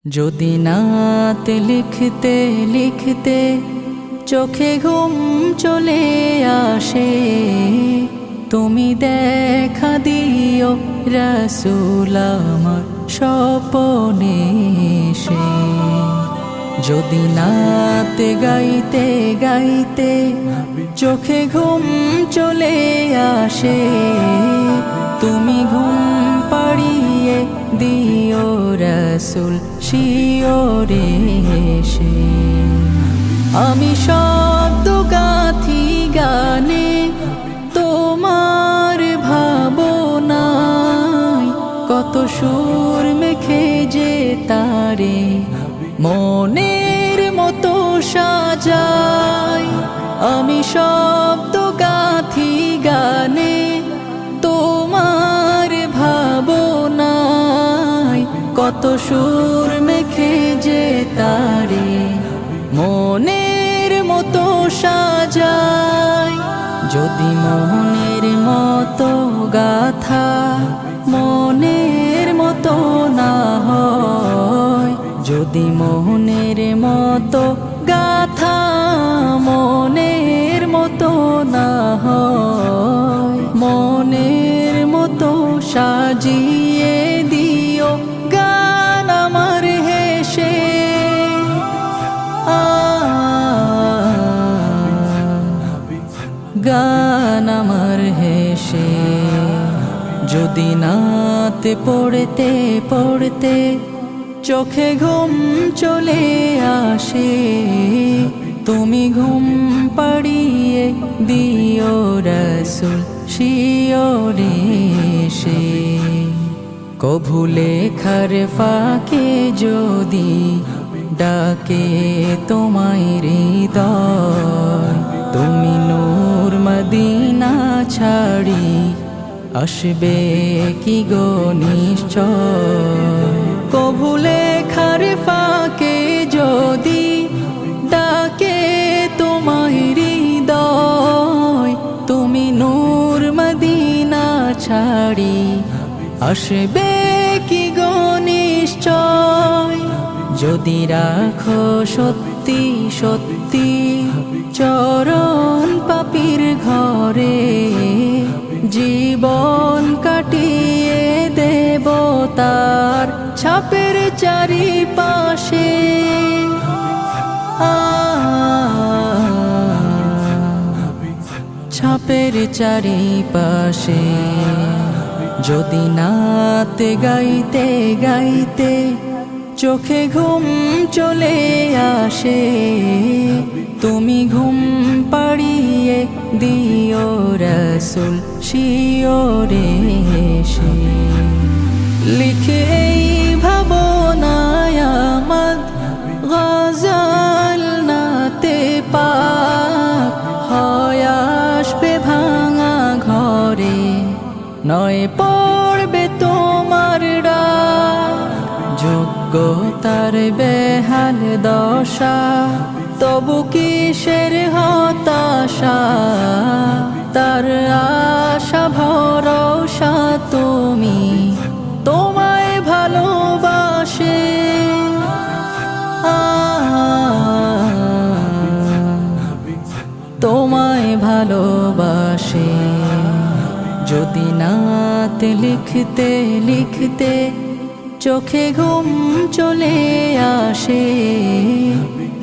যদি নাত লিখতে লিখতে চোখে ঘুম চলে আসে, তুমি দেখা দিও রাসূল আমার স্বপ্নে এসে। যদি নাত গাইতে গাইতে চোখে ঘুম চলে আসে, তুমি ঘুম পাড়িয়ে দিও রাসূল শিওরে এসে। আমি শব্দ গাথি গানে তোমার ভাবনায়, কত সুর মেখে যে তারে মনের মতো সাজাই। আমি শব্দ গাথি গানে তোমার ভাবনায়, কত সুর মেখে যে তারে মনের মতো সাজাই। যদি মনের মতো গাথা মনের মতো না হয়, যদি মনের মতো গাথা মনের মতো না হয়, মনের মতো সাজিয়ে দিও গান আমার হেসে। গান আমার হেসে। যদি নাত পড়তে পড়তে চোখে ঘুম চলে আসে, তুমি ঘুম পাড়িয়ে দিও রাসূল শিওরে এসে। কভু লেখার ফাঁকে যদি ডাকে তোমায় হৃদয়, তুমি নূর মদিনা ছাড়ি আসবে কি গো নিশ্চয়। কভু লেখার ফাঁকে যদি ডাকে তোমায় হৃদয়, তুমি নূর মদিনা ছাড়ি আসবে কি গো নিশ্চয়। যদি রাখো সত্যি সত্যি চরণ পাপীর ঘরে, জীবন কাটিয়ে দেব তার ছাপের চারিপাশে। ছাপের চারিপাশে। যদি নাত গাইতে গাইতে চোখে ঘুম চলে আসে, তুমি ঘুম পাড়িয়ে দিও রাসূল শিওরে এসে। লিখে এই ভাবনায় আমদ গজল নাতে পাক হয় আসবে ভাঙা ঘরে, নয় পড়বে তোমার ডাক। যোগ্যতার বেহাল দশা, তবু কিসের হতাশা, তার আশা ভরসা তুমি তোমায় ভালোবাসে। তোমায় ভালোবাসে। যদি নাত লিখতে লিখতে চোখে ঘুম চলে আসে,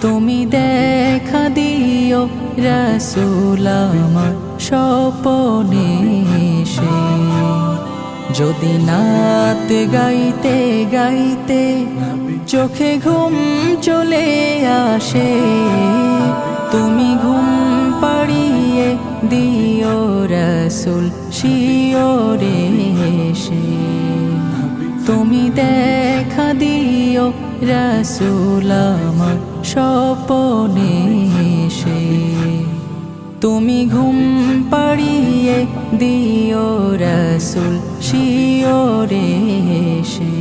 তুমি দেখা দিও রাসূল আমার স্বপ্নে এসে। যদি নাত গাইতে গাইতে চোখে ঘুম চলে আসে, তুমি ঘুম পাড়িয়ে দিও রাসূল শিওরে এসে। তুমি দেখা দিও রাসূল আমার স্বপ্নে এসে। তুমি ঘুম পাড়িয়ে দিও রাসূল শিওরে এসে।